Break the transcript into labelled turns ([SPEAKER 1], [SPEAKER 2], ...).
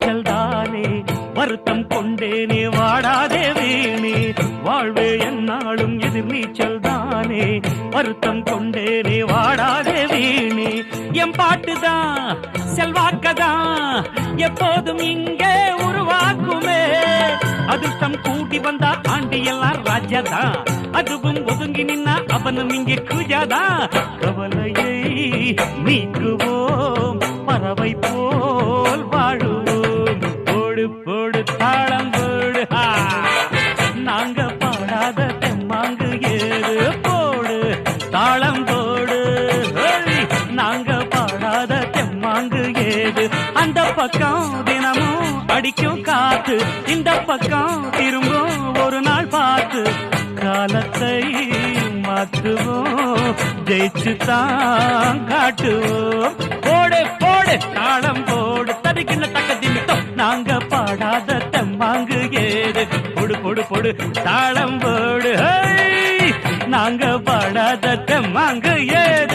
[SPEAKER 1] எதிர்நீச்சல் தானே வருத்தம் கொண்டேனே வாடாதே வீணே வாழ்வே என்னாலும் எதிர்நீச்சல் தானே வருத்தம் கொண்டேனே வாடாதே வீணே என் பாட்டுதான் செல்வாக்கதான் எப்போதும் இங்கே உருவாக்குமே அதிர்ஷ்டம் கூட்டி வந்தா ஆண்டி எல்லாம் ராஜாதான் அதுவும் ஒதுங்கி நின்னா அவனும் இங்கே குஜாதான் கவலையை நீக்குவோம் பறவை போல் வாழுவோம் போடு போடு தாளம் போடு நாங்க பாடாத தெம்மாங்கு ஏறு போடு தாளம் போடு நாங்க பாடாத தெம்மாங்கு ஏது அந்த பக்கம் தினமும் அடிக்கும் காத்து இந்த பக்கம் திரும்பும் ஒரு நாள் பார்த்து காலத்தை மாற்றுவோம் ஜெயிச்சு தான் காட்டுவோம் போடு போடு தாளம் போடு தடிக்கின்ற தக்க திமித்தம் நாங்க பாடாத தெம்மாங்கு ஏது பொடு பொடு பொடு தாளம் போடு நாங்க பாடாத தெம்மாங்கு ஏது